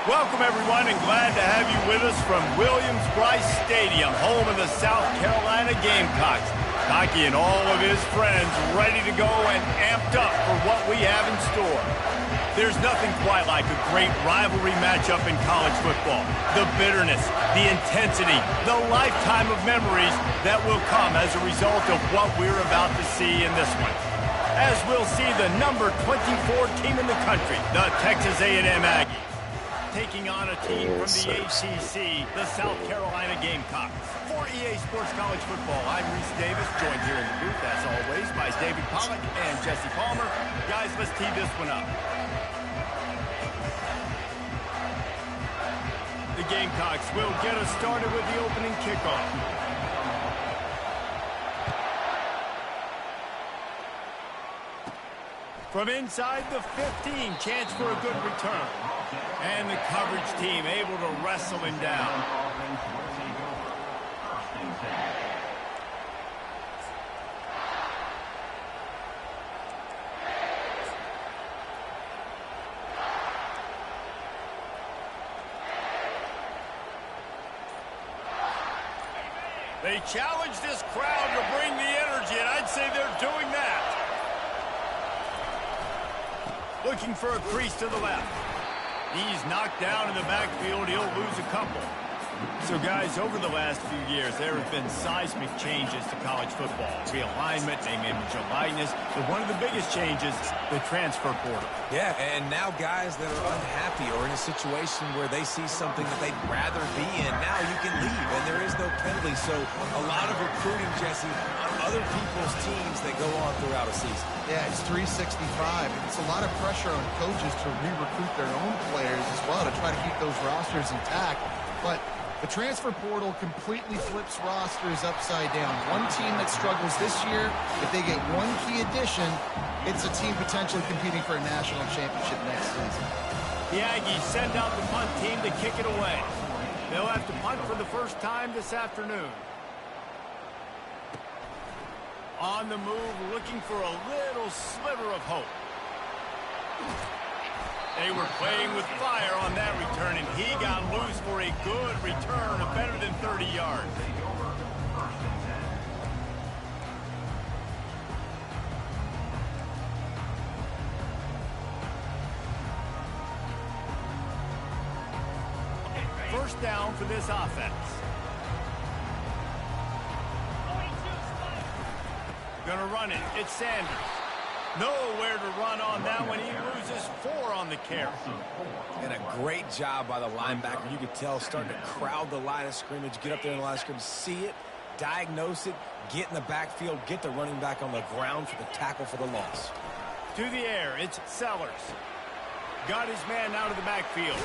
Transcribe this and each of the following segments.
Welcome, everyone, and glad to have you with us from Williams-Brice Stadium, home of the South Carolina Gamecocks. Hockey and all of his friends ready to go and amped up for what we have in store. There's nothing quite like a great rivalry matchup in college football. The bitterness, the intensity, the lifetime of memories that will come as a result of what we're about to see in this one. As we'll see the number 24 team in the country, the Texas A&M Aggies, taking on a team from the ACC, the South Carolina Gamecocks. For EA Sports College Football, I'm Reese Davis, joined here in the booth, as always, by David Pollack and Jesse Palmer. Guys, let's tee this one up. The Gamecocks will get us started with the opening kickoff. From inside the 15, chance for a good return. And the coverage team able to wrestle him down. They challenge this crowd to bring the energy, and I'd say they're doing that. Looking for a crease to the left. He's knocked down in the backfield. He'll lose a couple. So, guys, over the last few years, there have been seismic changes to college football. Realignment, name, image, and likeness. But one of the biggest changes, the transfer portal. Yeah, and now guys that are unhappy or in a situation where they see something that they'd rather be in, now you can leave, and there is no penalty. So a lot of recruiting, Jesse, on other people's teams that go on throughout a season. Yeah, it's 365. It's a lot of pressure on coaches to re-recruit their own players as well to try to keep those rosters intact. But the transfer portal completely flips rosters upside down. One team that struggles this year, if they get one key addition, it's a team potentially competing for a national championship next season. The Aggies send out the punt team to kick it away. They'll have to punt for the first time this afternoon. On the move, looking for a little sliver of hope. They were playing with fire on that return, and he got loose for a good return of better than 30 yards. First down for this offense. Gonna run it. It's Sanders. Nowhere to run on that one. He loses 4 on the carry. And a great job by the linebacker. You could tell starting to crowd the line of scrimmage, get up there in the line of scrimmage, see it, diagnose it, get in the backfield, get the running back on the ground for the tackle for the loss. To the air, it's Sellers. Got his man out of the backfield.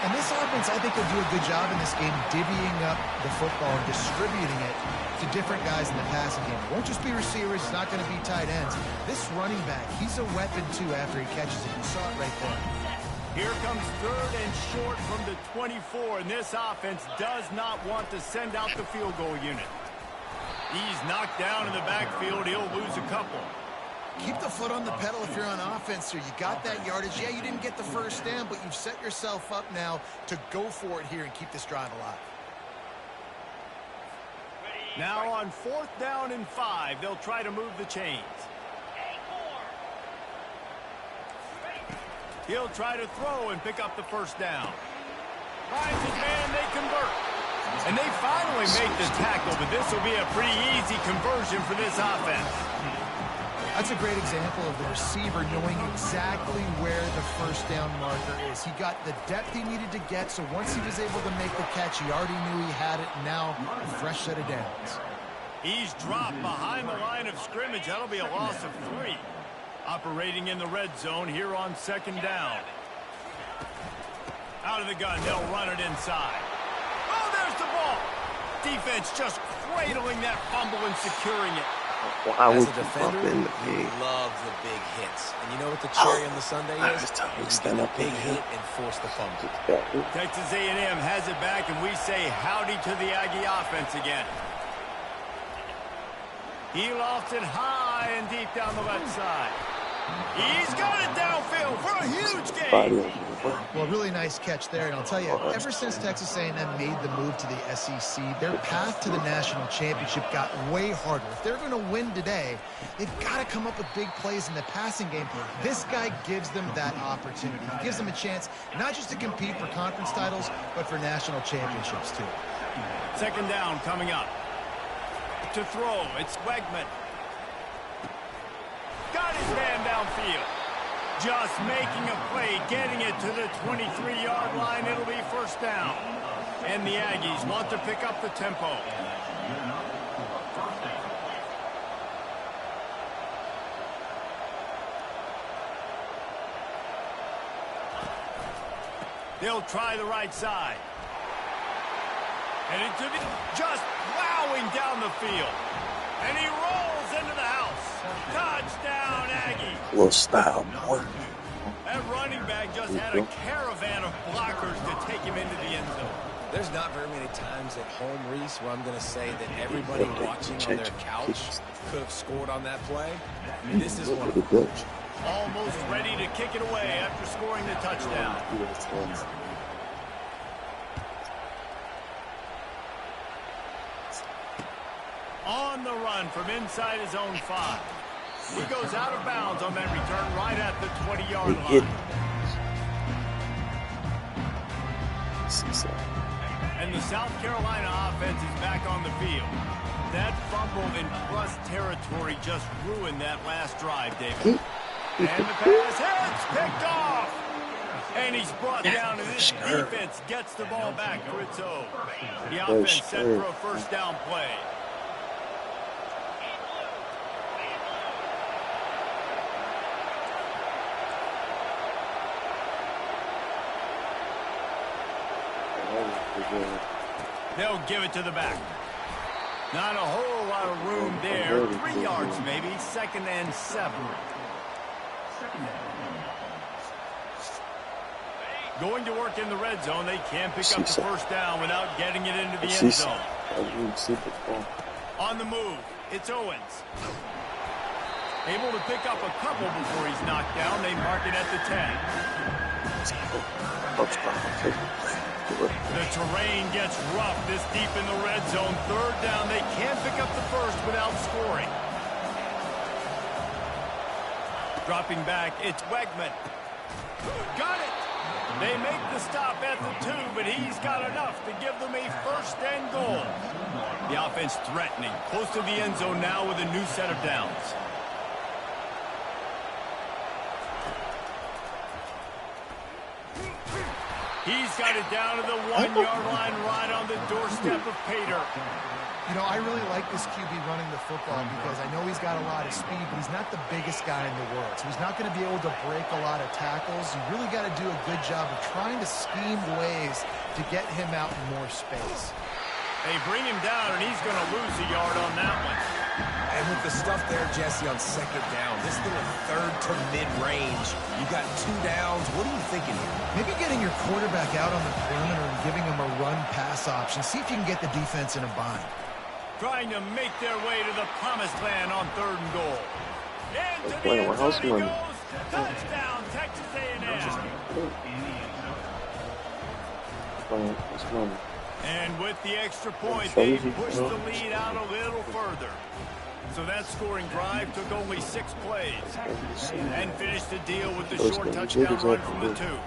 And this offense, I think, will do a good job in this game divvying up the football and distributing it to different guys in the passing game. It won't just be receivers. It's not going to be tight ends. This running back, he's a weapon, too, after he catches it. You saw it right there. Here comes 3rd and short from the 24, and this offense does not want to send out the field goal unit. He's knocked down in the backfield. He'll lose a couple. Keep the foot on the pedal if you're on offense here. You got that yardage. Yeah, you didn't get the first down, but you've set yourself up now to go for it here and keep this drive alive. Now on 4th down and 5, they'll try to move the chains. He'll try to throw and pick up the first down. Finds his man, they convert. And they finally make the tackle, but this will be a pretty easy conversion for this offense. That's a great example of the receiver knowing exactly where the first down marker is. He got the depth he needed to get, so once he was able to make the catch, he already knew he had it, and now a fresh set of downs. He's dropped behind the line of scrimmage. That'll be a loss of 3. Operating in the red zone here on 2nd down. Out of the gun, they'll run it inside. Oh, there's the ball. Defense just cradling that fumble and securing it. Why As would a you bump defender, in the he pig? loves the big hits. And you know what the cherry on the Sunday is? Just tell him to You stand get up a big in hit here. and force the fumble. Texas A&M has it back, and we say howdy to the Aggie offense again. He lofts it high and deep down the left side. He's got it downfield for a huge gain. Well, really nice catch there, and I'll tell you, ever since Texas A&M made the move to the SEC, their path to the national championship got way harder. If they're going to win today, they've got to come up with big plays in the passing game. This guy gives them that opportunity. He gives them a chance not just to compete for conference titles, but for national championships, too. Second down coming up. To throw, it's Wegman. Got his man downfield. Just making a play, getting it to the 23-yard line. It'll be first down. And the Aggies want to pick up the tempo. They'll try the right side. And into just plowing down the field. And he rolls into the house. Touchdown, Aggie. Little style, boy. That running back just had a caravan of blockers to take him into the end zone. There's not very many times at home, Reese, where I'm going to say that everybody watching on their couch could have scored on that play. I mean, this is one of them. Almost ready to kick it away after scoring the touchdown. On the run from inside his own 5. He goes out of bounds on that return right at the 20-yard line. And the South Carolina offense is back on the field. That fumble in plus territory just ruined that last drive, David. And the pass hits, picked off. And he's brought down, and this defense gets the ball back for its own. The offense set for a first down play. They'll give it to the back. Not a whole lot of room there. 3 yards maybe. 2nd and 7. Going to work in the red zone. They can't pick up the first down without getting it into the end zone. On the move, it's Owens. Able to pick up a couple before he's knocked down. They mark it at the 10. The terrain gets rough this deep in the red zone. 3rd down. They can't pick up the first without scoring. Dropping back, it's Wegman. Got it. They make the stop at the 2, but he's got enough to give them a first and goal. The offense threatening. Close to the end zone now with a new set of downs. He's got it down to the 1-yard line right on the doorstep of Pater. You know, I really like this QB running the football because I know he's got a lot of speed, but he's not the biggest guy in the world. So he's not going to be able to break a lot of tackles. You really got to do a good job of trying to scheme ways to get him out in more space. They bring him down, and he's going to lose a yard on that one. And with the stuff there, Jesse, on 2nd down, this little 3rd to mid-range, you got 2 downs. What are you thinking here? Maybe getting your quarterback out on the perimeter and giving him a run-pass option. See if you can get the defense in a bind. Trying to make their way to the promised land on 3rd and goal. Into the end zone he goes. Touchdown, Texas A&M. And with the extra point, they pushed the lead out a little further. So that scoring drive took only 6 plays and finished the deal with the short touchdown run from the 2.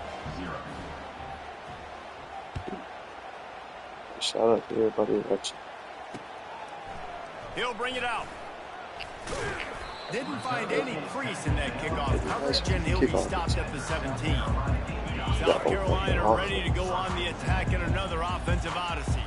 Shout out to everybody watching. He'll bring it out. Didn't find any crease in that kickoff coverage, and he'll be stopped at the 17. South Carolina ready to go on the attack in another offensive odyssey.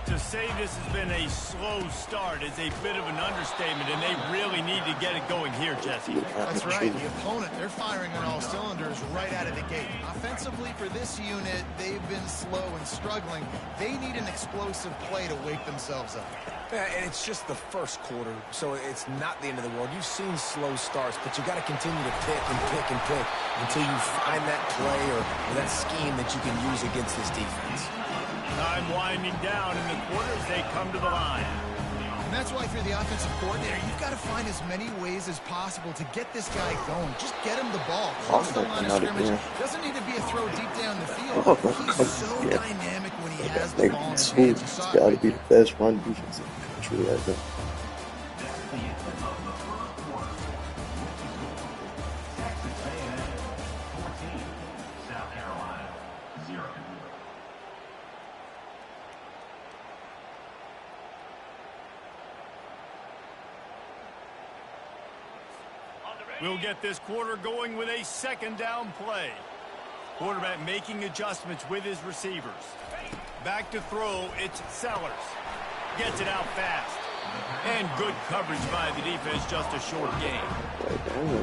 To say this has been a slow start is a bit of an understatement, and they really need to get it going here, Jesse. That's right. The opponent, they're firing on all cylinders right out of the gate. Offensively for this unit, they've been slow and struggling. They need an explosive play to wake themselves up. Yeah, and it's just the first quarter, so it's not the end of the world. You've seen slow starts, but you got to continue to pick and pick and pick until you find that play or that scheme that you can use against this defense. Time winding down in the quarter as they come to the line. And that's why if you're the offensive coordinator, you've got to find as many ways as possible to get this guy going. Just get him the ball. Close the line of scrimmage. Doesn't need to be a throw deep down the field. He's so dynamic when he has the ball in his hands. It's got to be the best run defense in the country right now. We'll get this quarter going with a second down play. Quarterback making adjustments with his receivers. Back to throw, it's Sellers. Gets it out fast. And good coverage by the defense, just a short game.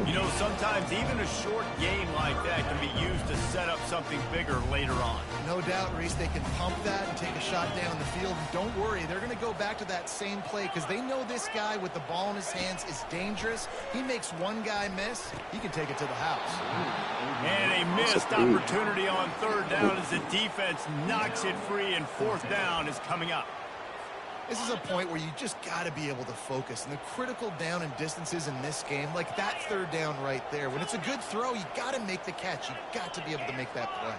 You know, sometimes even a short game like that can be used to set up something bigger later on. No doubt, Reese, they can pump that and take a shot down the field. And don't worry, they're going to go back to that same play because they know this guy with the ball in his hands is dangerous. He makes one guy miss, he can take it to the house. And a missed opportunity on third down as the defense knocks it free, and fourth down is coming up. This is a point where you just got to be able to focus. And the critical down and distances in this game, like that third down right there, when it's a good throw, you got to make the catch. You got to be able to make that play.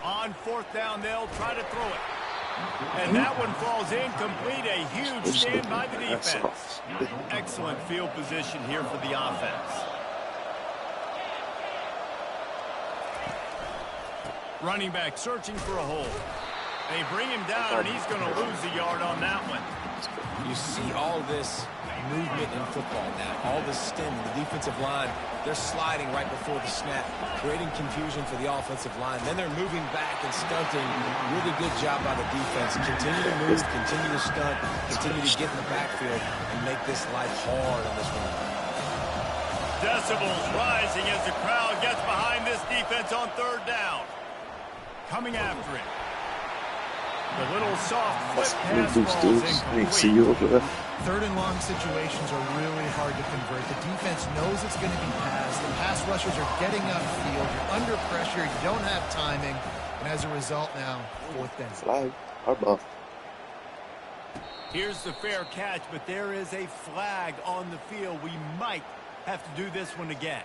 On fourth down, they'll try to throw it. And that one falls incomplete. A huge stand by the defense. Excellent field position here for the offense. Running back searching for a hole. They bring him down, and he's going to lose a yard on that one. You see all this movement in football now, all this stemming. The defensive line, they're sliding right before the snap, creating confusion for the offensive line. Then they're moving back and stunting. Really good job by the defense. Continue to move, continue to stunt, continue to get in the backfield and make this life hard on this one. Decibels rising as the crowd gets behind this defense on third down. Coming after it. The little soft flip pass falls incomplete. Third and long situations are really hard to convert. The defense knows it's going to be passed. The pass rushers are getting upfield. You're under pressure. You don't have timing. And as a result now, fourth down. Flag. Hardball. Here's the fair catch, but there is a flag on the field. We might have to do this one again.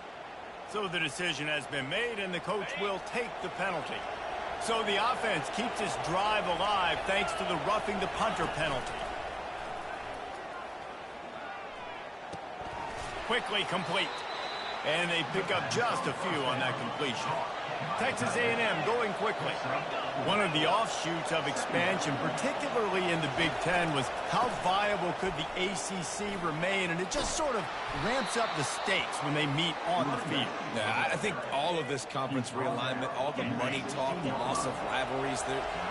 So the decision has been made, and the coach will take the penalty. So the offense keeps this drive alive thanks to the roughing the punter penalty. Quickly complete. And they pick up just a few on that completion. Texas A&M going quickly. One of the offshoots of expansion, particularly in the Big Ten, was how viable could the ACC remain, and it just sort of ramps up the stakes when they meet on the field. Yeah, I think all of this conference realignment, all the money talk, the loss of rivalries,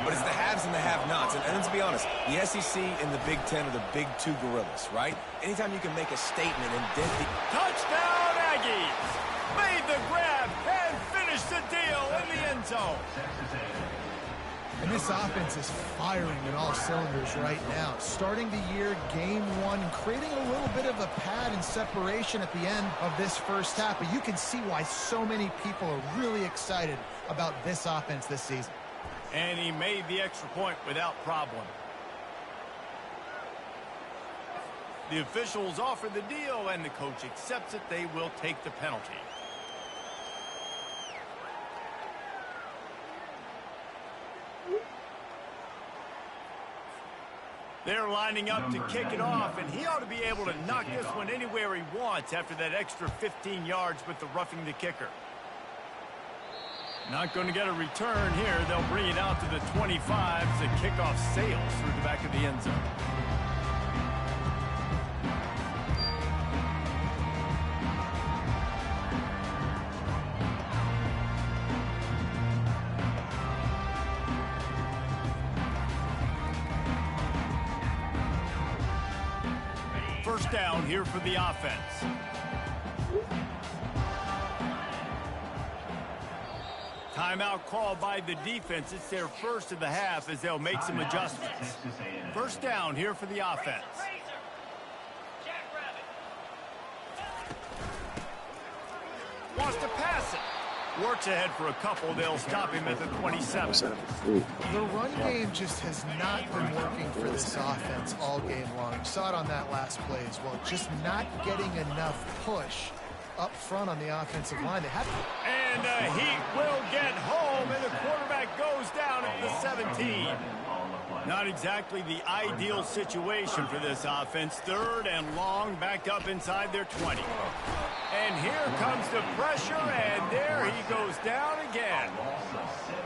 but it's the haves and the have-nots. And let's be honest, the SEC and the Big Ten are the big two gorillas, right? Anytime you can make a statement and dent the... Touchdown, Aggies! Made the grab and finished the deal in the end zone. And this offense is firing at all cylinders right now. Starting the year, game one, and creating a little bit of a pad and separation at the end of this first half. But you can see why so many people are really excited about this offense this season. And he made the extra point without problem. The officials offer the deal, and the coach accepts it. They will take the penalty. They're lining up to kick it off, and he ought to be able to knock this one anywhere he wants after that extra 15 yards with the roughing the kicker. Not going to get a return here. They'll bring it out to the 25 as the kickoff sails through the back of the end zone. First down here for the offense. Timeout called by the defense. It's their first of the half as they'll make some adjustments. First down here for the offense. Wants to pass it. works ahead for a couple. They'll stop him at the 27. The run game just has not been working for this offense all game long. You saw it on that last play as well. Just not getting enough push up front on the offensive line. They have to. And he will get home, and the quarterback goes down at the 17. Not exactly the ideal situation for this offense. 3rd and long, back up inside their 20. And here comes the pressure, and there he goes down again.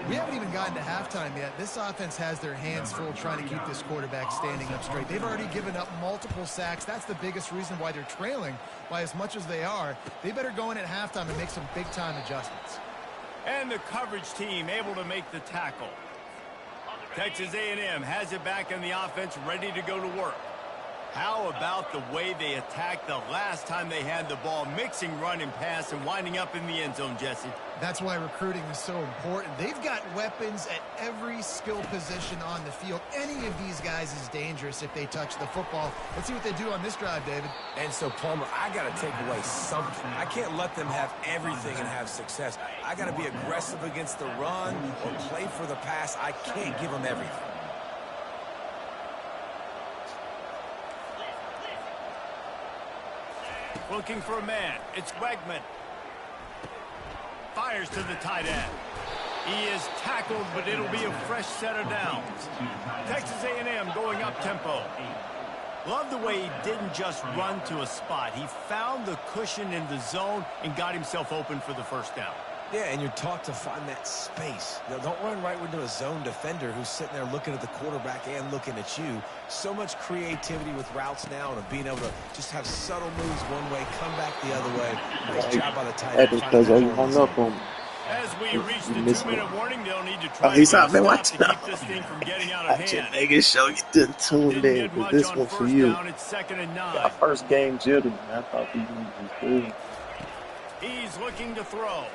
We haven't even gotten to halftime yet. This offense has their hands full trying to keep this quarterback standing up straight. They've already given up multiple sacks. That's the biggest reason why they're trailing by as much as they are. They better go in at halftime and make some big-time adjustments. And the coverage team able to make the tackle. Texas A&M has it back in the offense, ready to go to work. How about the way they attacked the last time they had the ball, mixing run and pass and winding up in the end zone, Jesse? That's why recruiting is so important. They've got weapons at every skill position on the field. Any of these guys is dangerous if they touch the football. Let's see what they do on this drive, David. And so, Palmer, I got to take away something. I can't let them have everything and have success. I got to be aggressive against the run or play for the pass. I can't give them everything. Looking for a man. It's Wegman. Fires to the tight end. He is tackled, but it'll be a fresh set of downs. Texas A&M going up tempo. Love the way he didn't just run to a spot. He found the cushion in the zone and got himself open for the first down. Yeah, and you're taught to find that space. Now, don't run right into a zone defender who's sitting there looking at the quarterback and looking at you. So much creativity with routes now and being able to just have subtle moves one way, come back the other way. Nice job by the tight end. Because you hung up on me. As we reach the 2-minute warning, they'll need to try he's to out there stop watching to keep this thing from getting out of I just hand. making sure you didn't tune Didn't in get because much this on one for first you. down. It's 2nd and 9. Our first game jittered, man. I thought we was good. He's looking to throw.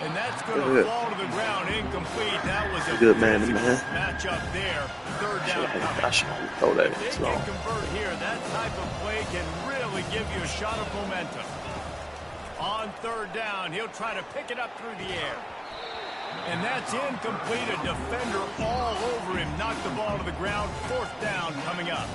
And that's going to fall to the ground incomplete. That was a Good man to physical man. matchup there. 3rd down coming. I should throw that If they slow. can convert here, that type of play can really give you a shot of momentum. On 3rd down, he'll try to pick it up through the air. And that's incomplete. A defender all over him. Knocked the ball to the ground. 4th down coming up.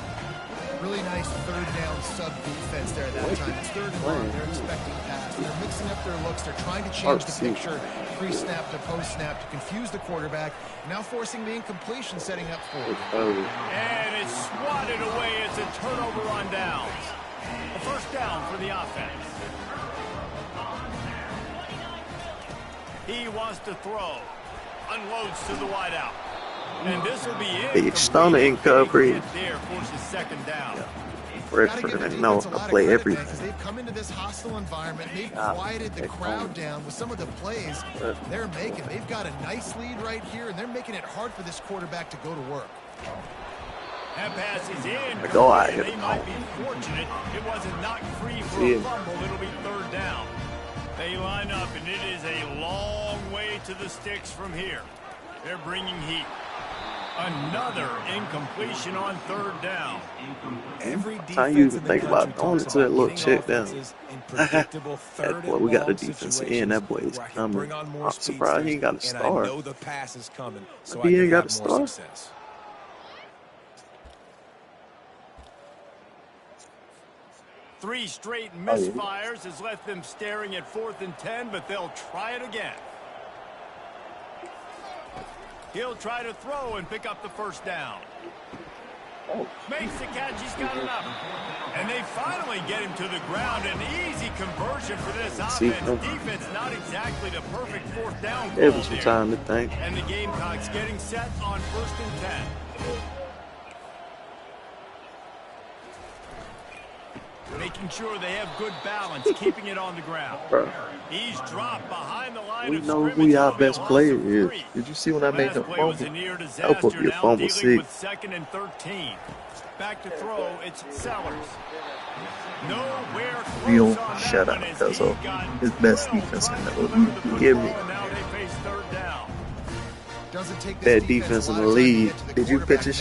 Really nice 3rd down sub-defense there that time. It's 3rd and long. They're expecting pass. They're mixing up their looks. They're trying to change the picture pre-snap to post-snap to confuse the quarterback. Now forcing the incompletion, setting up for it. And it's swatted away. It's a turnover on downs. A 1st down for the offense. He wants to throw. Unloads to the wideout. And this will be Big stunner in coverage. There forces 2nd down. Redford, I know I play everything. They've come into this hostile environment. They've quieted the crowd down with some of the plays they're making. They've got a nice lead right here, and they're making it hard for this quarterback to go to work. That pass is in. Go out here. They might be fortunate it wasn't knocked free for a fumble. It'll be 3rd down. They line up, and it is a long way to the sticks from here. They're bringing heat. Another incompletion on 3rd down. Every I usually think about going to that little check down. That boy, we got the defensive end. That boy is coming. I'm surprised he ain't got a star. He ain't got a star. 3 straight misfires has left them staring at 4th and 10, but they'll try it again. He'll try to throw and pick up the 1st down. Makes the catch. He's got enough. And they finally get him to the ground. An easy conversion for this offense. Defense not exactly the perfect 4th down call. It was some time to think. And the Gamecocks getting set on 1st and 10. Making sure they have good balance, keeping it on the ground. Bro. He's dropped behind the line We of know scrimmage. who our best player is. Did you see when I made the fumble? That was supposed to be a fumble 6. 2nd and 13. Back to throw, it's Sellers. Nowhere close Real on that shutout one as because he of got his best well defense in behind that the league. line of You the hear me? football, and now they face 3rd down. Doesn't take Bad defense in the league. Did you pitch it?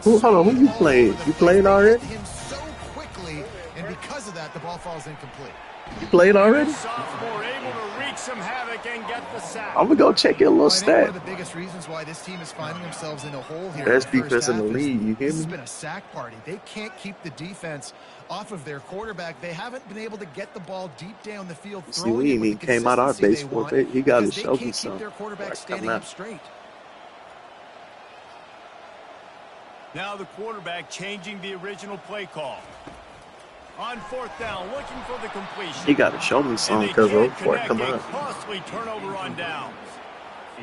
Hold on, who you played? You played already? Him so quickly, and because of that, the ball falls incomplete. You played already? Sophomore able to reach some havoc and get the sack. I'm gonna go check your little One stat. of the biggest reasons why this team is finding themselves in a hole here. Best in the defense first in the half league. You hear This has me? been a sack party. They can't keep the defense off of their quarterback. They haven't been able to get the ball deep down the field. See, we ain't even came out our base for a bit. He got to show me something. Their quarterback Like, standing up straight. Now the quarterback changing the original play call. On 4th down, looking for the completion. He got to show me something because before I come out. Costly turnover on downs.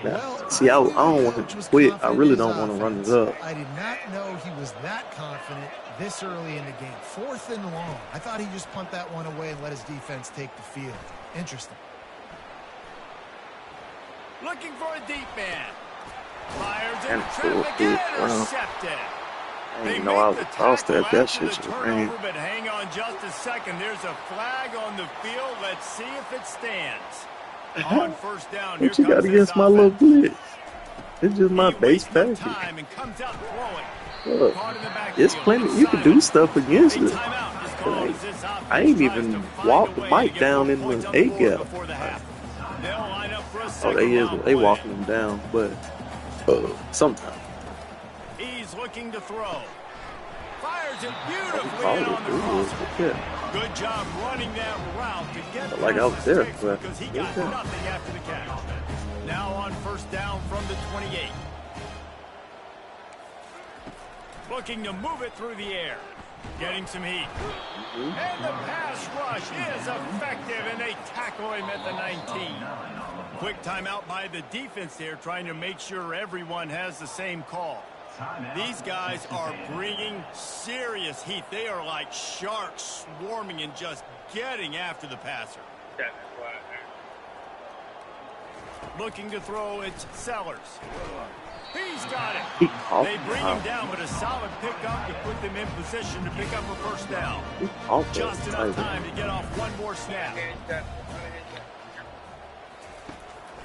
Now, see, I don't want to quit. I really don't want to run it up. I did not know he was that confident this early in the game. 4th and long. I thought he just punt that one away and let his defense take the field. Interesting. Looking for a deep man. Fires in And traffic, intercepted. I didn't know I was tossed that. That shit should ran. But hang on just a second. There's a flag on the field. Let's see if it stands. On 1st down, What you got against my little blitz? It's just my base package. Look, it's plenty. You can do stuff against it. I ain't even walked the mic down in the A gap. Oh, they walking them down, but sometimes. He's looking to throw. Fires it beautifully in on the crosser. Good job running that route to get like I was there, because he got nothing after the catch. Now on 1st down from the 28. Looking to move it through the air. Getting some heat. And the pass rush is effective, and they tackle him at the 19. Quick timeout by the defense there, trying to make sure everyone has the same call. These guys are bringing serious heat. They are like sharks swarming and just getting after the passer. Looking to throw, it's Sellers. He's got it. They bring him down, but a solid pickup to put them in position to pick up a 1st down. Just enough time to get off one more snap.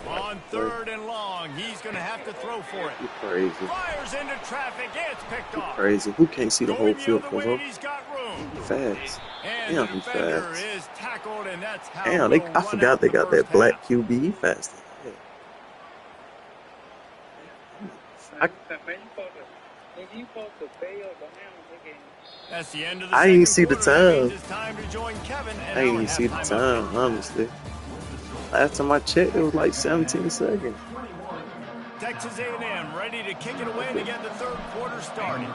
On 3rd and long, he's going to have to throw for it. You crazy. Fires into traffic. It's picked off. Crazy. Who can't see the whole field for him? He's got room. Fast. And Damn, the he defender fast. is tackled, and that's how Damn, I forgot they got that black QB. He fast. That's the end of the I ain't see the time. I ain't even see the time, honestly. Last time I checked, it was like 17 seconds. Texas A&M ready to kick it away to get the 3rd quarter started.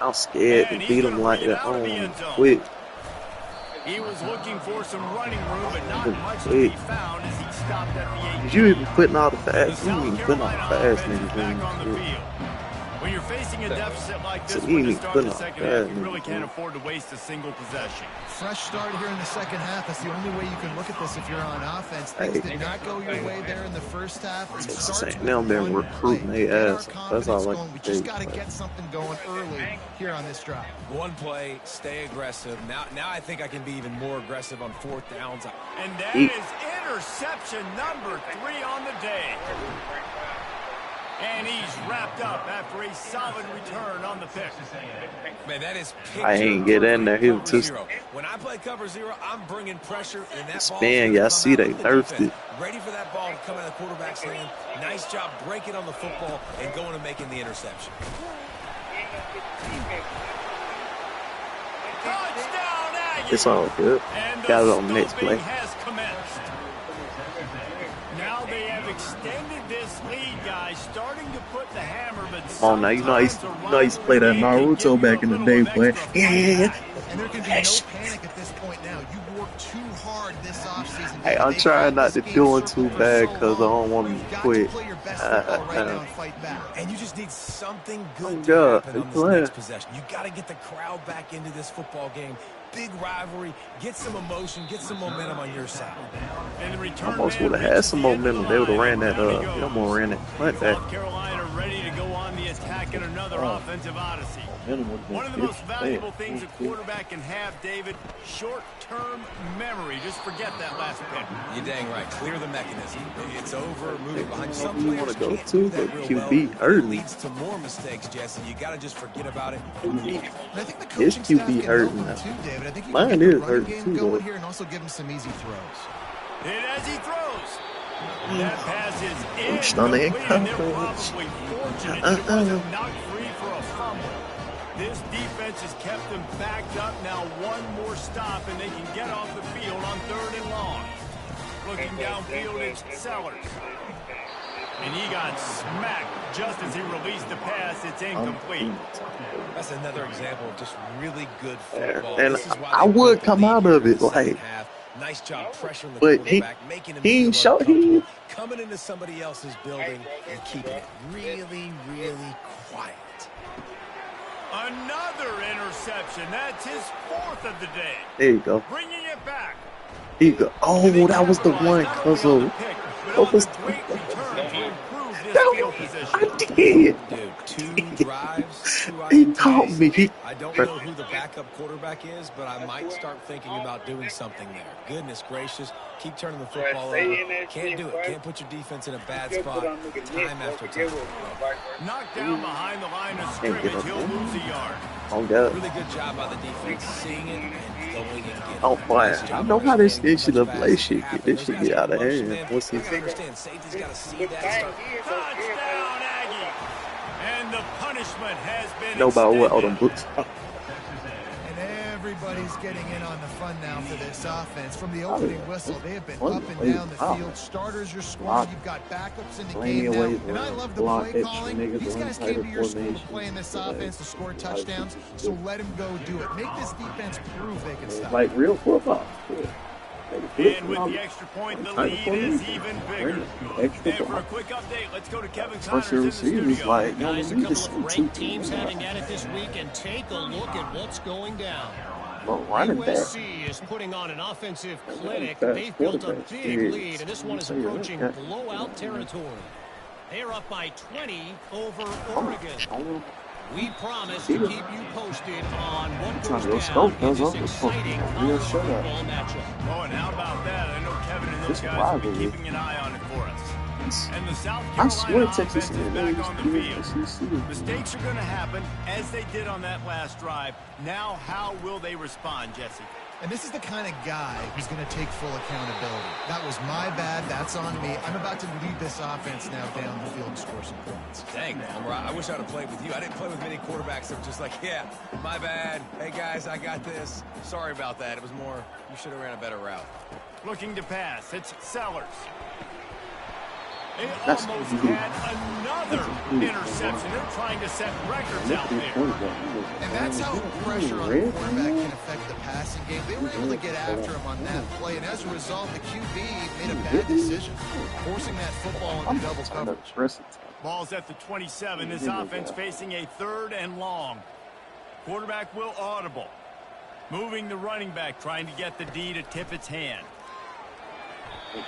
I'm scared to beat them like that. Quick. He was looking for some running room, but not much to be found as he stopped at the 8. You even putting all the fast? You even putting all the fast niggas. When you're facing a deficit like this, when you start the second half, you really can't afford to waste a single possession. Fresh start here in the second half. That's the only way you can look at this if you're on offense. Things did not go your way there in the first half. Texas A&M been recruiting their ass. That's all I can We just got to get something going early here on this drive. One play, stay aggressive. Now I think I can be even more aggressive on 4th downs. And that is interception number 3 on the day. And he's wrapped up after a solid return on the pick. Man, that is I ain't get in there. He was too. When I play cover 0, I'm bringing pressure. And that Spin, y'all see they thirsty. Ready for that ball to come out of the quarterback's hand. Nice job breaking on the football and going and making the interception. Touchdown, Aggies. It's all good. Got it on the next play. Has commenced. Now they have extended this lead, guys, starting to put the hammer, but come on now, you know I used to play that Naruto back in the day, boy. Yeah. And there can be no panic at this point now. You worked too hard this offseason. Hey, I'm trying not to do it too bad because I don't want to quit. And you just need something good to happen on this next possession. You got to get the crowd back into this football game. Big rivalry, get some emotion, get some momentum on your side. And the return almost would have had some momentum. They would have ran that punt back. ready to go on the attack in another offensive odyssey. One of the most valuable things a quarterback can have, David, short-term memory. Just forget that last pick. You're dang right. Clear the mechanism. It's over. Moving behind. Some You players want to go can't to, do but that real QB well. hurt It me. leads to more mistakes, Jesse. You got to just forget about it. And I think the His coaching staff QB can help hurting him now. too, David. I think you Mine can get the is running hurting game too, going though. here and also give him some easy throws. And as he throws, that pass is stunning incomplete, and they're coverage. probably fortunate that it wasn't knocked free for a fumble. This defense has kept them backed up. Now one more stop, and they can get off the field on 3rd and long. Looking downfield, it's Sellers. And he got smacked just as he released the pass. It's incomplete. That's another example of just really good football. And This is why I they would built the come lead out here of in it the second like, half. Nice job pressuring the but quarterback, making him he feel ain't show uncomfortable, he. coming into somebody else's building and keeping it really, really quiet. Another interception. That's his 4th of the day. There you go. Bringing it back. Here you go. Oh, that was the one because of. What was great return to improve this that? field position. I did. Dude, 2 drives, 2 He INTs. caught me. I don't know who the backup quarterback is, but I might start thinking about doing something there. Goodness gracious. Keep turning the football over. Can't do it. Can't put your defense in a bad spot time after time. Knocked down behind the line of scrimmage. He'll lose a yard. Oh, God. Really good job by the defense, seeing it and going and getting it. Oh, boy. Nice I job know how this understanding shit how of much play fast shit. happened. This Those shit guys get out of motion, hand. man. What's You his gotta understand, safety's got to see that. Touchdown, Aggie. And the punishment has been know about what all them extended. books. And everybody's getting in on the fun now for this offense. From the opening whistle, they have been One up and play, down the wow. field. Starters are scoring. Block. You've got backups in the Blame game me now. away, And I love the block play extra calling. niggas, These run guys tighter came to your school to formation. play in this Like, offense to score touchdowns. So let them go do it. Make this defense prove they can stop. Like real football. Yeah. And with the extra point, the lead is even bigger. Extra And for a block. quick update, let's go to Kevin First Connors year in the receivers studio. like, Guys, a we couple just of great teams having at it this week, and take a look at what's going down. running back. USC is putting on an offensive clinic. Fast They've built a quarterbacks. big Yeah. lead, and this one is approaching blowout territory. They're up by 20 over Oregon. We promise to keep you posted on what goes down in this exciting college football matchup. Oh, and how about that? I know Kevin and those This guys will be rivalry. keeping an eye on it for us. And the South I swear Carolina Texas offense is A&M back on the used to be field. SEC. Mistakes are going to happen, as they did on that last drive. Now, how will they respond, Jesse? And this is the kind of guy who's going to take full accountability. That was my bad. That's on me. I'm about to lead this offense now down the field and score some points. Dang, man. I wish I'd have played with you. I didn't play with many quarterbacks that were just like, yeah, my bad. Hey, guys, I got this. Sorry about that. It was more, you should have ran a better route. Looking to pass. It's Sellers. They That's almost easy. had another interception. They're trying to set records out there. And that's how pressure on a quarterback can affect the passing game. They were able to get after him on that play, and as a result, the QB made a bad decision, forcing that football into double coverage. Ball's at the 27. This offense facing a 3rd and long. Quarterback will audible. Moving the running back, trying to get the D to tip its hand.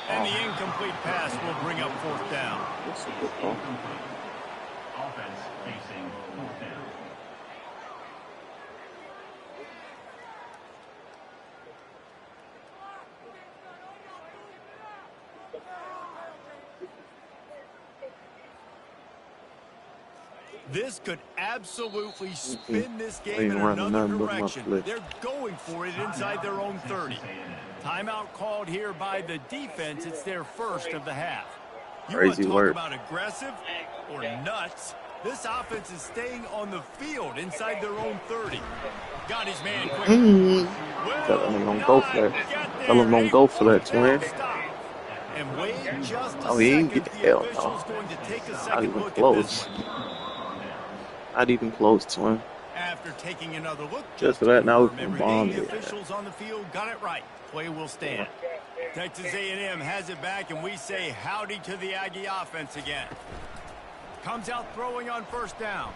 And the incomplete pass will bring up 4th down. Offense facing 4th down. This could absolutely spin this game in Ain't running another nothing but my direction. flick. They're going for it inside their own 30. Timeout called here by the defense. It's their first of the half. You want to Crazy talk work. about aggressive or nuts? This offense is staying on the field inside their own 30. Got his man quick. Tell him don't go for that. Tell him don't go for that, twin. And wait just a Oh, he ain't second. get the The hell, official's no. going to take a Not second even look at close. this one. Not even close, twin. After taking another look, Just for that, now we can remember, bomb the it. officials on the field got it right. Play will stand. Texas A&M has it back, and we say howdy to the Aggie offense again. Comes out throwing on 1st down.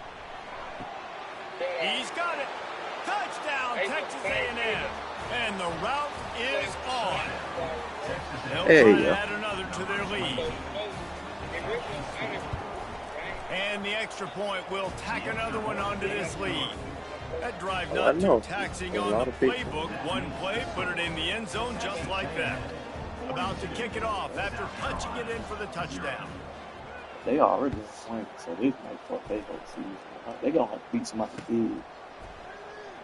He's got it. Touchdown, Texas A&M. And the route is on. They'll There try you to go. add another to their lead. And the extra point will tack another one onto this lead. That drive not too taxing on the playbook. One play, put it in the end zone just like that. About to kick it off after punching it in for the touchdown. They already playing, so this might fuck their whole season. They gonna have to beat somebody big.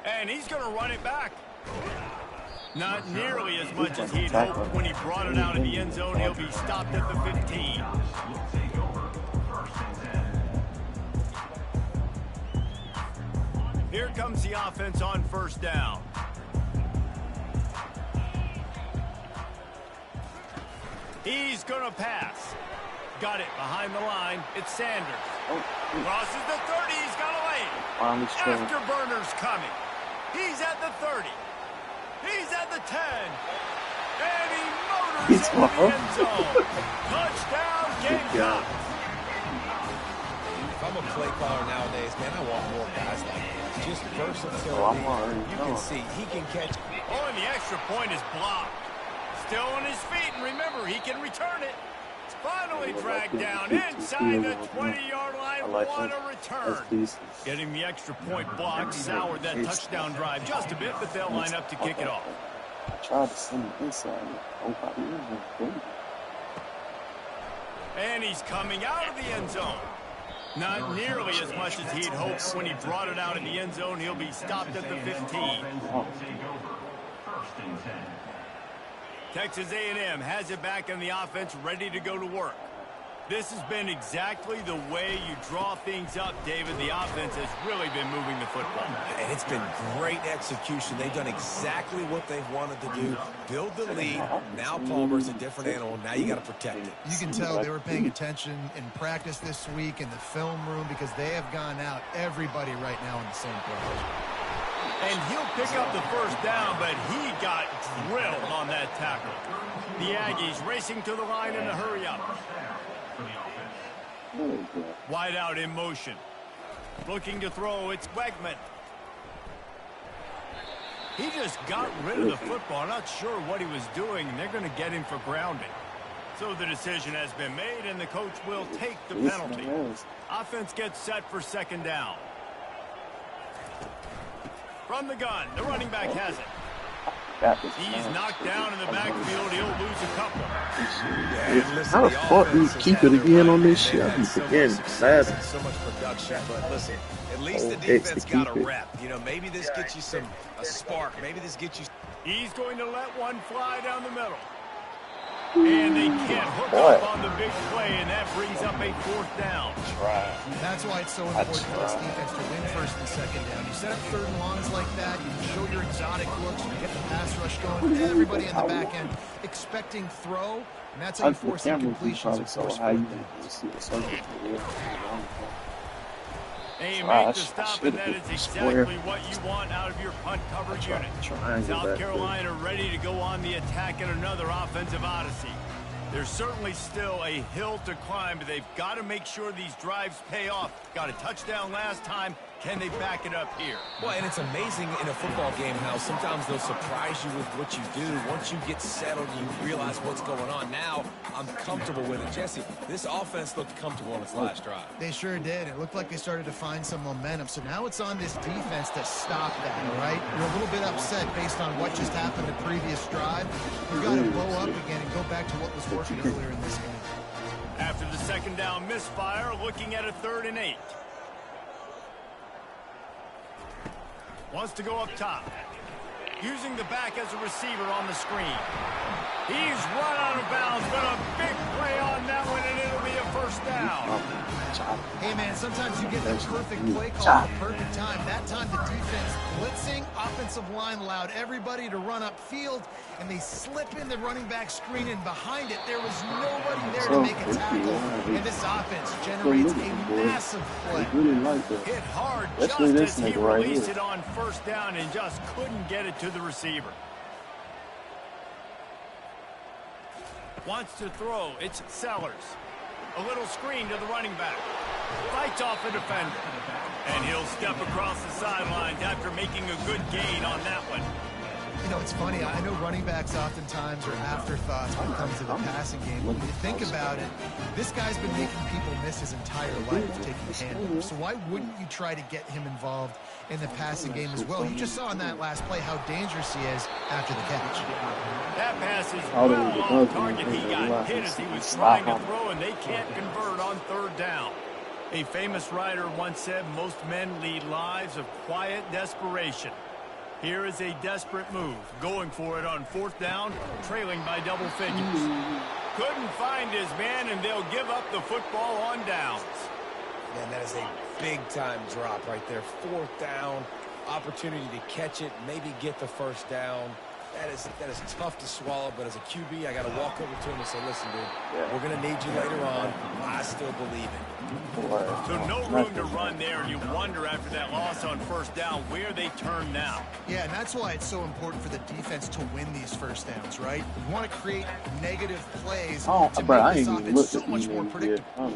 And he's gonna run it back. Not nearly as much as he'd hoped when he brought it out in the end zone. He'll be stopped at the 15. Here comes the offense on first down. He's gonna pass. Got it behind the line. It's Sanders. Crosses the 30. He's got a lane. Afterburner's coming. He's at the 30. He's at the 10. And he motors into the end zone. Touchdown, Gamecocks. If I'm a play caller nowadays, man, I want more guys like this. Just versatility. You can see he can catch. Oh, and the extra point is blocked. Still on his feet, and remember, he can return it. It's finally dragged down inside the 20-yard line. What a return. Getting the extra point blocked soured that touchdown drive just a bit, but they'll line up to kick it off. Tried to send it inside. And he's coming out of the end zone. Not nearly as much as he'd hoped when he brought it out in the end zone. He'll be stopped at the 15. Texas A&M has it back in the offense, ready to go to work. This has been exactly the way you draw things up, David. The offense has really been moving the football. And it's been great execution. They've done exactly what they've wanted to do. Build the lead. Now Palmer's a different animal. Now you got to protect it. You can tell they were paying attention in practice this week in the film room because they have gone out everybody right now in the same page. And he'll pick up the first down, but he got drilled on that tackle. The Aggies racing to the line in a hurry-up. Wide out in motion. Looking to throw, it's Wegman. He just got rid of the football. Not sure what he was doing, and they're going to get him for grounding. So the decision has been made, and the coach will take the penalty. Offense gets set for second down. From the gun, the running back has it. He's knocked down in the backfield. He'll lose a couple. How the fuck do you keep it again on this shit? I be forgetting. Sad. So much production, but listen, at least the defense got a rep. You know, maybe this gets you a spark. Maybe this gets you. He's going to let one fly down the middle. And they can't hook up on the big play, and that brings up a fourth down. That's why it's so important for this defense to win first and second down. You set up third and longs like that, you can show your exotic looks, you get the pass rush going, everybody in the back end expecting throw, and that's how you force incompletions and force fourth down. They make the stop, and that is exactly what you want out of your punt coverage unit. South Carolina ready to go on the attack in another offensive odyssey. There's certainly still a hill to climb, but they've got to make sure these drives pay off. Got a touchdown last time. Can they back it up here? Well, and it's amazing in a football game how sometimes they'll surprise you with what you do. Once you get settled, you realize what's going on. Now, I'm comfortable with it. Jesse, this offense looked comfortable on its last drive. They sure did. It looked like they started to find some momentum. So now it's on this defense to stop that, all right? You're a little bit upset based on what just happened the previous drive. You've got to blow up again and go back to what was working earlier in this game. After the second down misfire, looking at a 3rd and 8. Wants to go up top. Using the back as a receiver on the screen. He's run out of bounds, but a big play on that one, and it'll be a first down. Hey, man, sometimes you get the perfect play call at the perfect time. That time the defense blitzing, offensive line allowed everybody to run upfield, and they slip in the running back screen, and behind it, there was nobody there to make a tackle. And this offense generates a massive play. Hit hard just as he released it on first down and just couldn't get it to the receiver. Wants to throw. It's Sellers. A little screen to the running back. Fights off a defender. And he'll step across the sidelines after making a good gain on that one. You know, it's funny. I know running backs oftentimes are afterthoughts when it comes to the passing game. When you think about it, this guy's been making people miss his entire life taking handoffs. So why wouldn't you try to get him involved in the passing game as well? You just saw in that last play how dangerous he is after the catch. That pass is well off target. He got hit as he was trying to throw, and they can't convert on third down. A famous writer once said, most men lead lives of quiet desperation. Here is a desperate move, going for it on fourth down, trailing by double figures. Couldn't find his man, and they'll give up the football on downs. Man, that is a big-time drop right there. Fourth down, opportunity to catch it, maybe get the first down. That is tough to swallow, but as a QB, I got to walk over to him and say, listen, dude, we're going to need you later on. I still believe it. So no room to run there, and you wonder after that loss on first down where they turn now. Yeah, and that's why it's so important for the defense to win these first downs, right? You want to create negative plays to make this offense so much more predictable.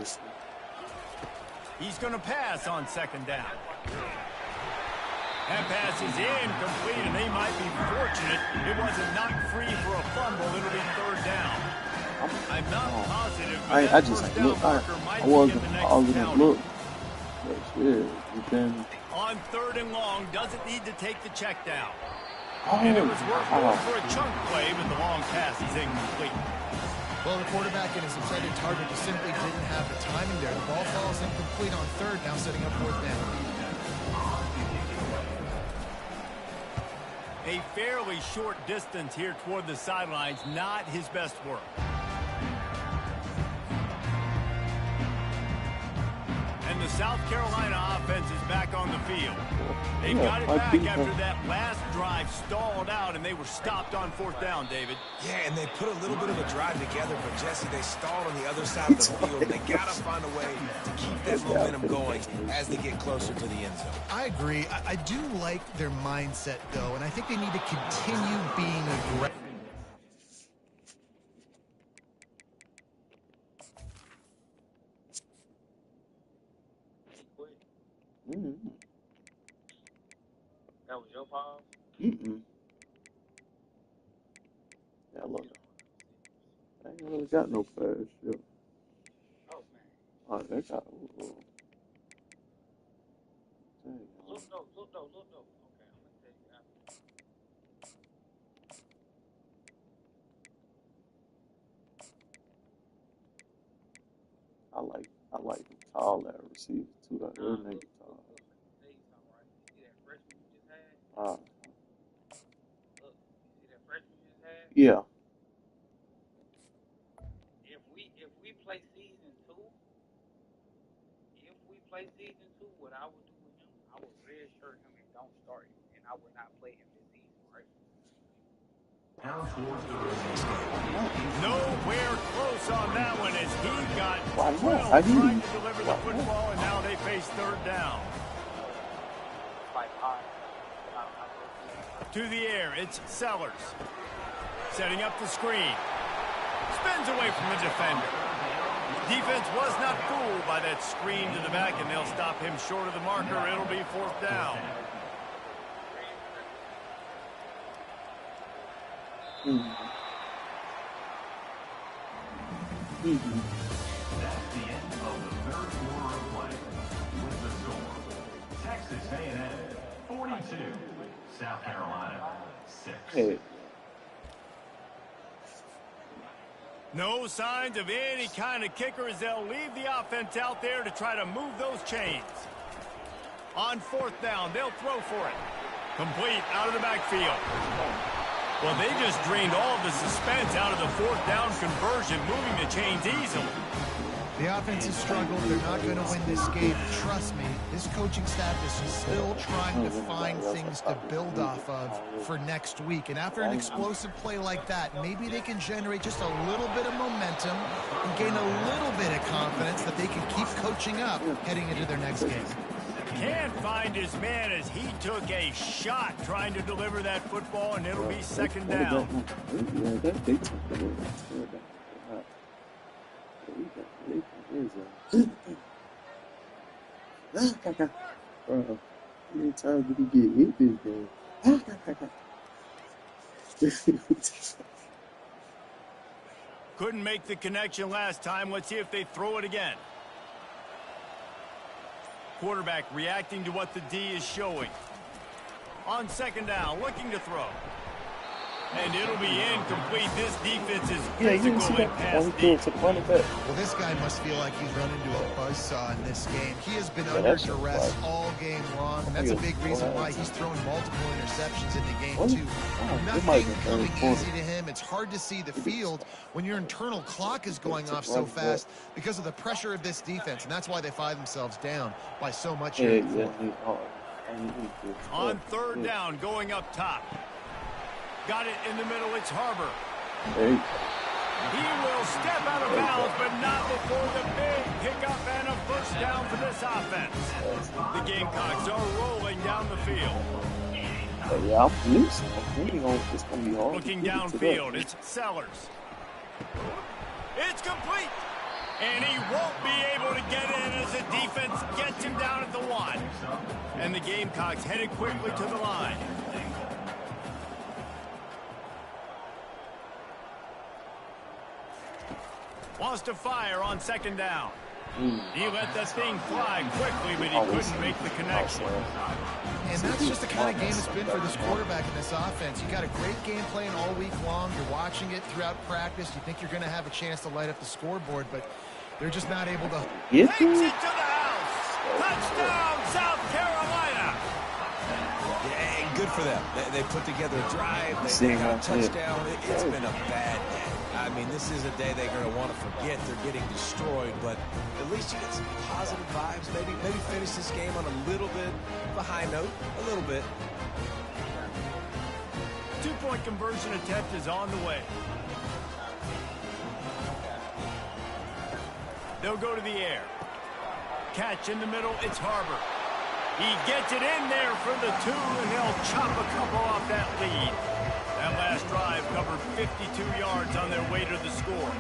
He's going to pass on second down. That pass is incomplete, and they might be fortunate it wasn't knocked free for a fumble. It'll be third down. I'm not positive, but I just look. I wasn't gonna look. But shit, you can. On third and long, doesn't need to take the check down. Oh, And it was worth going for a chunk play, but the long pass is incomplete. Well, the quarterback and his intended target just simply didn't have the timing there. The ball falls incomplete on third, now setting up fourth down. A fairly short distance here toward the sidelines, not his best work. And the South Carolina offense is back on the field. They got it back after that last drive stalled out, and they were stopped on fourth down, David. Yeah, and they put a little bit of a drive together, but Jesse, they stalled on the other side of the field. They got to find a way to keep that momentum going as they get closer to the end zone. I agree. I do like their mindset, though, and I think they need to continue being aggressive. That was your pause? Yeah, look. I ain't really got no fast shit. Oh, man. Oh, they got. Look though. Okay, I'm going to tell you after. I like the tall that receiver too. That real nigga tall. Look. Tell you something, right? You see that freshman you just had? Look, You see that freshman you just had? yeah. If we play season two, what I would do with him, I would redshirt him and don't start him, and I would not play him this season, right? Nowhere close on that one as he got 12 trying to deliver the football, and now they face third down. To the air, it's Sellers. Setting up the screen. Spins away from the defender. Defense was not fooled by that screen to the back, and they'll stop him short of the marker. It'll be fourth down. That's the end of the third quarter of play. With the score, Texas A&M 42, South Carolina 6. Hey. No signs of any kind of kicker as they'll leave the offense out there to try to move those chains. On fourth down, they'll throw for it. Complete out of the backfield. Well, they just drained all of the suspense out of the fourth down conversion, moving the chains easily. The offense has struggled. They're not going to win this game. Trust me, this coaching staff is still trying to find things to build off of for next week. And after an explosive play like that, maybe they can generate just a little bit of momentum and gain a little bit of confidence that they can keep coaching up heading into their next game. Can't find his man as he took a shot trying to deliver that football, and it'll be second down. Bro, how many times did he get hit this game? Couldn't make the connection last time. Let's see if they throw it again. Quarterback reacting to what the D is showing. On second down, looking to throw. And it'll be incomplete. This defense is physical and pass deep. Well, this guy must feel like he's run into a buzzsaw in this game. He has been under duress all game long, and that's a big reason why he's thrown multiple interceptions in the game, too. Nothing coming easy to him. It's hard to see the field when your internal clock is going off so fast because of the pressure of this defense, and that's why they find themselves down by so much here. On third down, going up top. Got it in the middle. It's Harbor. Hey. He will step out of bounds, but not before the big pickup and a first down for this offense. The Gamecocks are rolling down the field. Yeah, I'm thinking it's going to be hard. Looking downfield, it's Sellers. It's complete. And he won't be able to get in as the defense gets him down at the 1. And the Gamecocks headed quickly to the line. Wants to fire on second down. He let that thing fly quickly, but he couldn't make the connection. And that's just the kind of game it's been for this quarterback in this offense. You got a great game plan all week long. You're watching it throughout practice. You think you're going to have a chance to light up the scoreboard, but they're just not able to. Takes it to the house. Touchdown, South Carolina. Yeah, good for them. They put together a drive. They got a touchdown. It's been a bad day. I mean, this is a day they're going to want to forget. They're getting destroyed, but at least you get some positive vibes. Maybe finish this game on a little bit of a high note, a little bit. 2-point conversion attempt is on the way. They'll go to the air. Catch in the middle, it's Harbor. He gets it in there for the 2, and they'll chop a couple off that lead. That last drive covered 52 yards on their way to the score.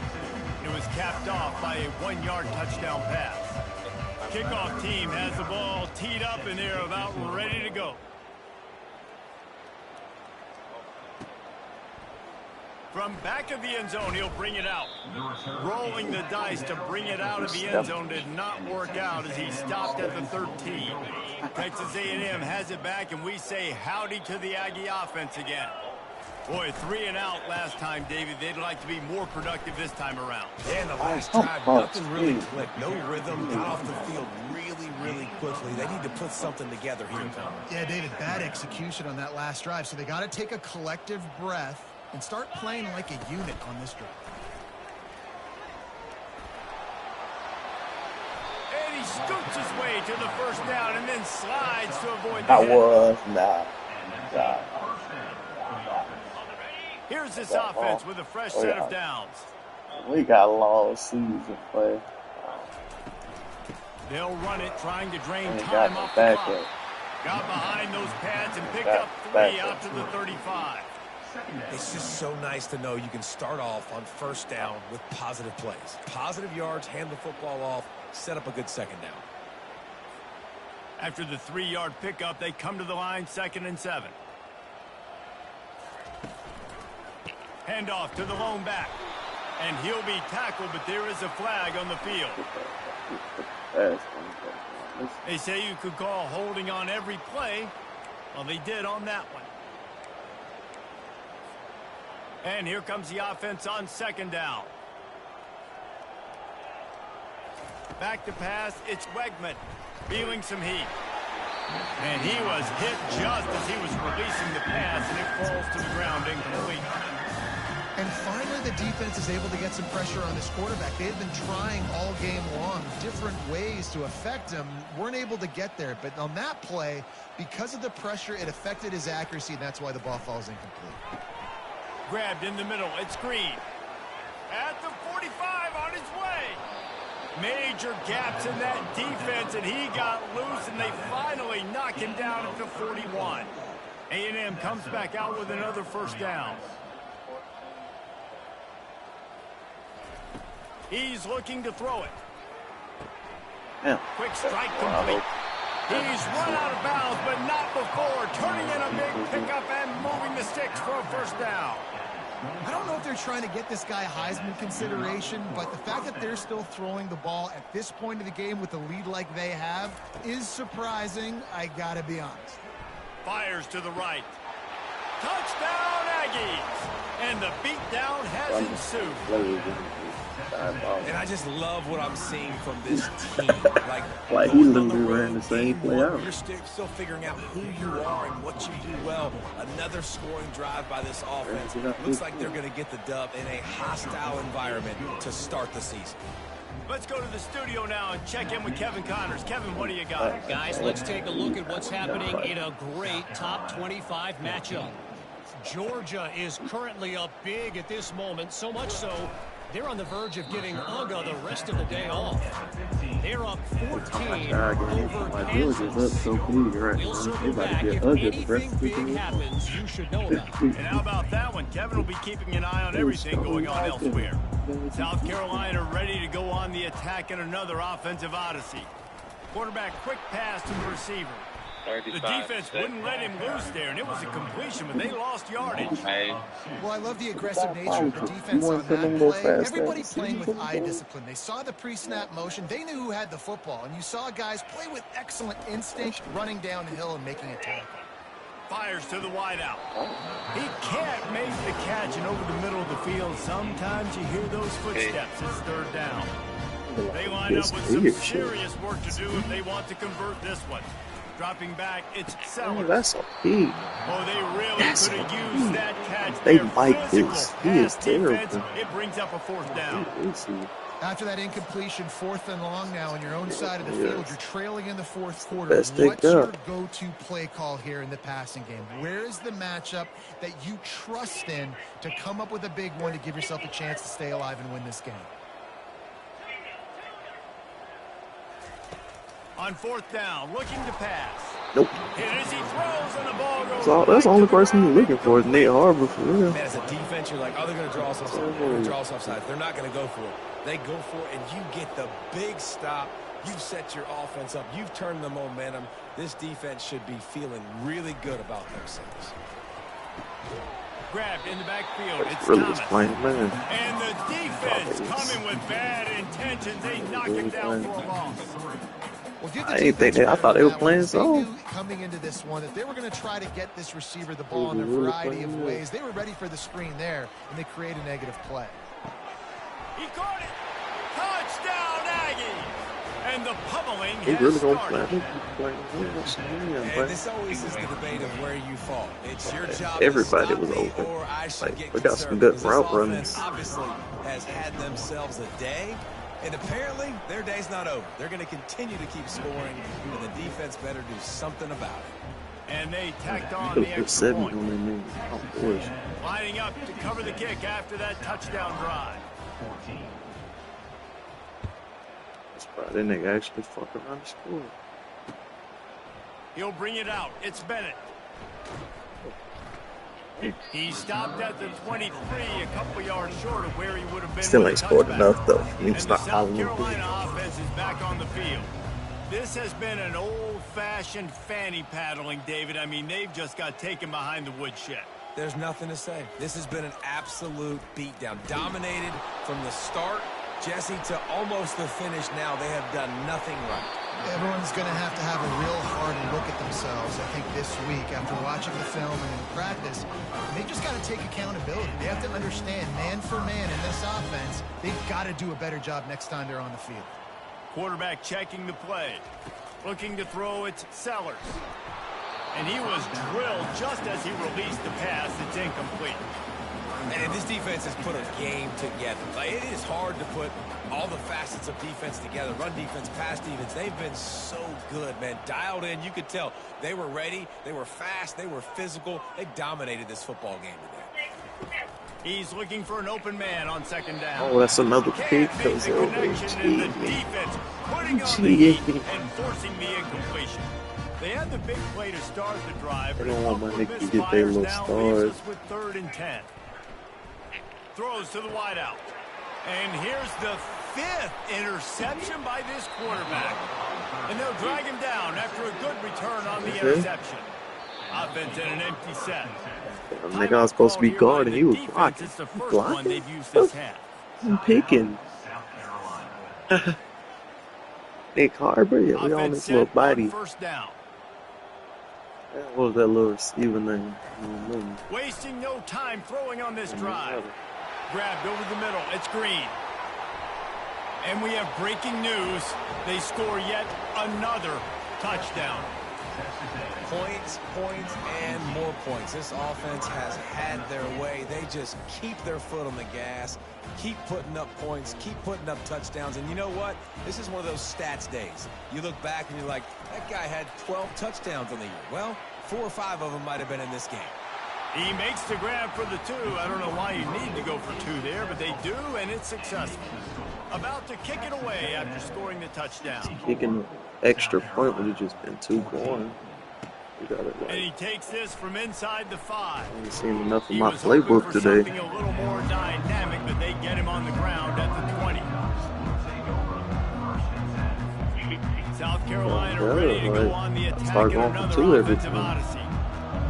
It was capped off by a 1-yard touchdown pass. Kickoff team has the ball teed up, and they're about ready to go. From back of the end zone, he'll bring it out. Rolling the dice to bring it out of the end zone did not work out as he stopped at the 13. Texas A&M has it back, and we say howdy to the Aggie offense again. Boy, 3 and out last time, David. They'd like to be more productive this time around. Yeah, the last drive, nothing really clicked. No rhythm, got off the field really quickly. They need to put something together here, Tom. Yeah, David, bad execution on that last drive. So they got to take a collective breath and start playing like a unit on this drive. And he scoots his way to the first down and then slides to avoid the That hit. was nah. Here's this offense with a fresh set of downs. We got a long season play. They'll run it, trying to drain time off the clock. Got behind those pads and picked up 3 out to the 35. It's just so nice to know you can start off on first down with positive plays. Positive yards, hand the football off, set up a good second down. After the 3-yard pickup, they come to the line, 2nd and 7. Handoff to the lone back. And he'll be tackled, but there is a flag on the field. They say you could call holding on every play. Well, they did on that one. And here comes the offense on 2nd down. Back to pass, it's Wegman. Feeling some heat. And he was hit just as he was releasing the pass, and it falls to the ground incomplete. And finally, the defense is able to get some pressure on this quarterback. They've been trying all game long different ways to affect him. Weren't able to get there. But on that play, because of the pressure, it affected his accuracy, and that's why the ball falls incomplete. Grabbed in the middle. It's Green. At the 45 on his way. Major gaps in that defense, and he got loose, and they finally knock him down at the 41. A&M comes back out with another first down. He's looking to throw it. Yeah. Quick strike complete. He's run out of bounds, but not before turning in a big pickup and moving the stick kicks for a first down. I don't know if they're trying to get this guy Heisman consideration, but the fact that they're still throwing the ball at this point of the game with a lead like they have is surprising, I gotta be honest. Fires to the right. Touchdown, Aggies! And the beatdown has ensued. And I just love what I'm seeing from this team. Like he literally ran the same play out. You're still figuring out who you are and what you do well. Another scoring drive by this offense. Looks like they're going to get the dub in a hostile environment to start the season. Let's go to the studio now and check in with Kevin Connors. Kevin, what do you got? Guys, let's take a look at what's happening in a great top 25 matchup. Georgia is currently up big at this moment, so much so they're on the verge of giving UGA the rest of the day off. They're up 14 over Kansas. We'll circle back if anything big happens you should know about. And how about that one? Kevin will be keeping an eye on everything going on elsewhere. South Carolina ready to go on the attack in another offensive odyssey. Quarterback quick pass to the receiver. The defense wouldn't let him loose there, and it was a completion, but they lost yardage. Well, I love the aggressive nature of the defense on that play. Everybody playing with eye discipline. They saw the pre-snap motion. They knew who had the football, and you saw guys play with excellent instinct, running down the hill and making a tackle. Fires to the wideout. He can't make the catch, and over the middle of the field, sometimes you hear those footsteps. It's third down. They line up with some serious work to do if they want to convert this one. Dropping back, it's Sellers. Oh, that's a pig. Oh, they really could have used that catch. They like this. He is terrible. It brings up a fourth down. After that incompletion, 4th and long now on your own side of the field, you're trailing in the fourth quarter. What's your go-to play call here in the passing game? Where is the matchup that you trust in to come up with a big one to give yourself a chance to stay alive and win this game? On 4th down, looking to pass. Nope. And as he throws and the ball goes So that's the only person you're looking for is Nate Harbor for real. Man, as a defense, you're like, oh, they're going to draw us offside. They're going to draw us offside. They're not going to go for it. They go for it, and you get the big stop. You've set your offense up. You've turned the momentum. This defense should be feeling really good about themselves. Grabbed in the backfield. It's really Thomas. Playing, man. And the defense coming with bad intentions. They knock him down for a loss. Well, I didn't think that. I thought they were playing zone. Coming into this one, that they were going to try to get this receiver the ball in a variety of ways. They were ready for the screen there, and they create a negative play. He caught it. Touchdown, Aggies. And the pummeling He has really started. And this always is the debate of where you fall. It's your job. Everybody was open. Or I should Like, get we got some concerned, good because route this running. offense obviously has had themselves a day. And apparently, their day's not over. They're going to continue to keep scoring, and the defense better do something about it. And they tacked on the extra point. Oh, Lining up to cover the kick after that touchdown drive. that's probably that nigga actually fuck around and score. He'll bring it out. It's Bennett. He stopped at the 23, a couple yards short of where he would have been. Still ain't scored enough, though. And the South Carolina offense is back on the field. This has been an old-fashioned fanny paddling, David. I mean, they've just got taken behind the woodshed. There's nothing to say. This has been an absolute beatdown. Dominated from the start, Jesse, to almost the finish now. They have done nothing right. Everyone's going to have a real hard look at themselves, I think, this week after watching the film and in practice. They just got to take accountability. They have to understand, man for man in this offense, they've got to do a better job next time they're on the field. Quarterback checking the play. Looking to throw, it's Sellers. And he was drilled just as he released the pass. It's incomplete. And this defense has put a game together. Like, it is hard to put all the facets of defense together. Run defense, pass defense. They've been so good, man. Dialed in. You could tell they were ready. They were fast. They were physical. They dominated this football game today. He's looking for an open man on second down. Oh, that's another pick. Can't make the connection, and the defense putting on the heat and forcing the incompletion. They had the big play to start the drive. I don't want my Nick to get their little stars. With 3rd and 10. Throws to the wideout. And here's the 5th interception by this quarterback. And they'll drag him down after a good return on the interception. Offense in an empty set. Nigga, I was supposed to be guarding. He was blocking. It's the first Blocking? one they've used this half. I'm picking. Nick Harbor, yeah, we on this little body. First down. What was that little receiver name? Wasting no time throwing on this drive. Grabbed over the middle. It's Green. And we have breaking news. They score yet another touchdown. Points, points, and more points. This offense has had their way. They just keep their foot on the gas, keep putting up points, keep putting up touchdowns. And you know what? This is one of those stats days. You look back and you're like, that guy had 12 touchdowns on the year. Well, 4 or 5 of them might have been in this game. He makes the grab for the 2. I don't know why you need to go for 2 there, but they do, and it's successful. About to kick it away after scoring the touchdown. Kicking extra point would have just been too boring. And he takes this from inside the 5. I haven't seen enough of my playbook today. Something a little more dynamic, but they get him on the ground at the 20. South Carolina ready to go on the attack in another offensive odyssey.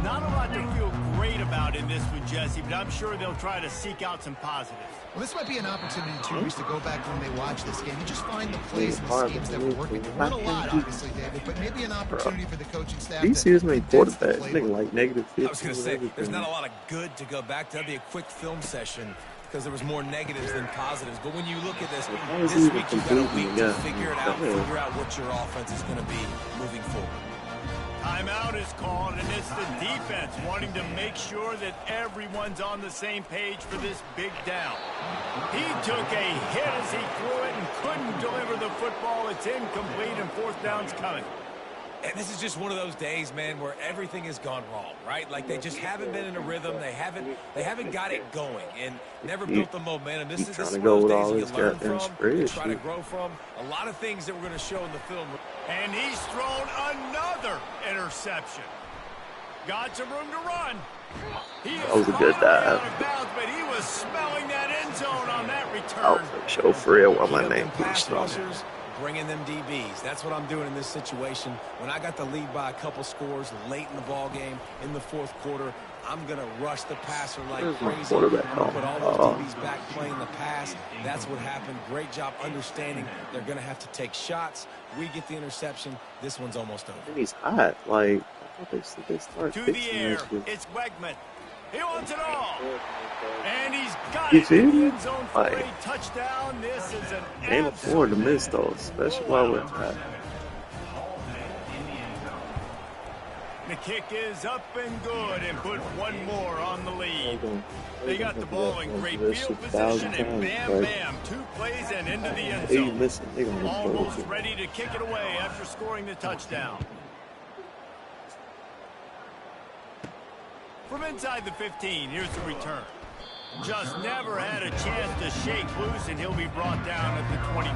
Not a lot to feel great about in this one, Jesse, but I'm sure they'll try to seek out some positives. Well, this might be an opportunity, too, Reese, to go back when they watch this game and just find the plays and the schemes that were working. There weren't a lot, obviously, David, but maybe an opportunity for the coaching staff. He sees me quarterback, nigga, like negative 50. I was going to say, there's not a lot of good to go back to. That'd be a quick film session because there was more negatives than positives. But when you look at this week you've got a week to figure it out, figure out what your offense is going to be moving forward. Timeout is called, and it's the defense wanting to make sure that everyone's on the same page for this big down. He took a hit as he threw it and couldn't deliver the football. It's incomplete, and 4th down's coming. And this is just one of those days, man, where everything has gone wrong, right? Like they just haven't been in a rhythm. They haven't got it going and never built the momentum. This is one of those days you learn from, you try to grow from. A lot of things that we're going to show in the film. And he's thrown another interception. Got some room to run. That was a good dive. But he was smelling that end zone on that return. Oh, show Fred while my name keeps bringing them DBs. That's what I'm doing in this situation. When I got the lead by a couple scores late in the ball game in the 4th quarter, I'm going to rush the passer like crazy. I'm going to put all those DBs back playing the pass. That's what happened. Great job understanding they're going to have to take shots. We get the interception. This one's almost over. And he's hot. Like, I thought they start to the air. It's Wegman. He wants it all. And he's got you it see in the me? end zone for a touchdown. This is an can't afford to miss those, especially while we're hot. The kick is up and good and put one more on the lead. They got the ball in great field position and bam, bam. 2 plays and into the end zone. Almost ready to kick it away after scoring the touchdown. From inside the 15, here's the return. Just never had a chance to shake loose, and he'll be brought down at the 24.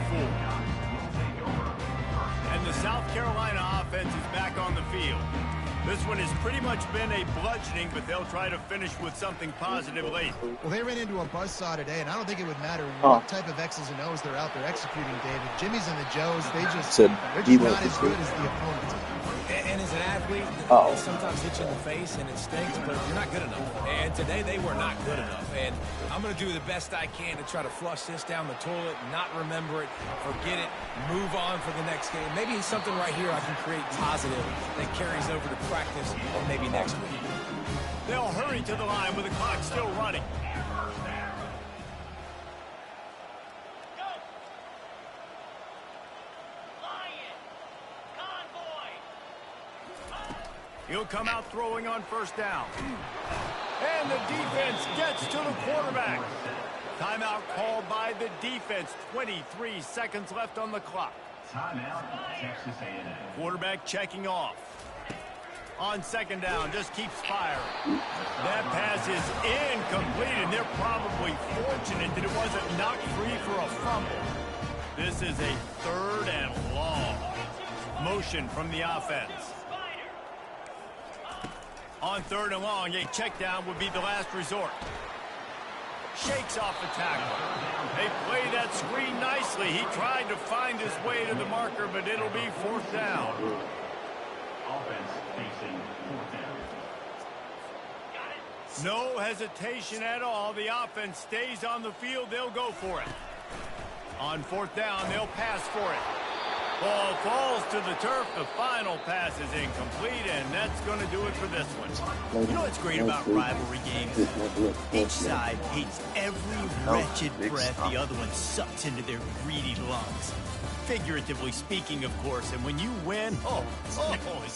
And the South Carolina offense is back on the field. This one has pretty much been a bludgeoning, but they'll try to finish with something positive late. Well, they ran into a buzzsaw today, and I don't think it would matter what type of X's and O's they're out there executing, David. Jimmy's and the Joes, they're just not as good as the opponent. And as an athlete, sometimes hit you in the face and it stinks, but you're not good enough. And today they were not good enough. And I'm going to do the best I can to try to flush this down the toilet, not remember it, forget it, move on for the next game. Maybe something right here I can create positive that carries over to practice or maybe next week. They'll hurry to the line with the clock still running. He'll come out throwing on 1st down. And the defense gets to the quarterback. Timeout called by the defense. 23 seconds left on the clock. Timeout, Texas A&M. Quarterback checking off. On 2nd down, just keeps firing. That pass is incomplete, and they're probably fortunate that it wasn't knocked free for a fumble. This is a 3rd and long. Motion from the offense. On 3rd and long, a check down would be the last resort. Shakes off the tackle. They play that screen nicely. He tried to find his way to the marker, but it'll be 4th down. Offense facing 4th down. No hesitation at all. The offense stays on the field. They'll go for it. On fourth down, they'll pass for it. Ball falls to the turf. The final pass is incomplete, and that's going to do it for this one. You know what's great about rivalry games? Each side hates every wretched breath the other one sucks into their greedy lungs. Figuratively speaking, of course, and when you win, it's glorious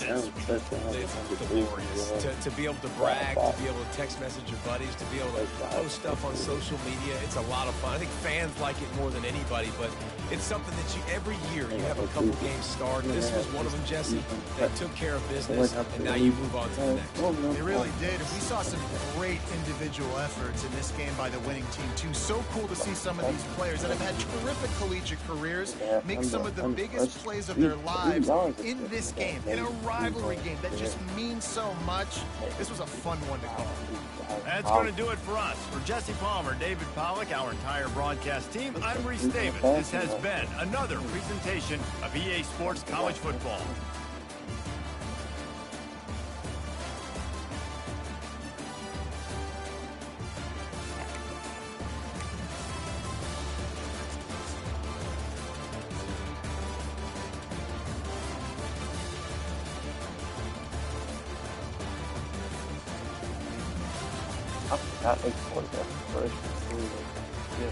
to be able to brag, to be able to text message your buddies, to be able to post stuff on social media. It's a lot of fun. I think fans like it more than anybody, but it's something that every year you have a couple games start. This was one of them, Jesse. They took care of business, and now you move on to the next. They really did. We saw some great individual efforts in this game by the winning team, too. So cool to see some of these players that have had terrific collegiate careers make some of the biggest plays of their lives in this game, in a rivalry game that just means so much. This was a fun one to call. That's going to do it for us. For Jesse Palmer, David Pollack, our entire broadcast team, I'm Reese Davis. This has been another presentation of EA Sports College Football. I forgot they scored that first. Yeah.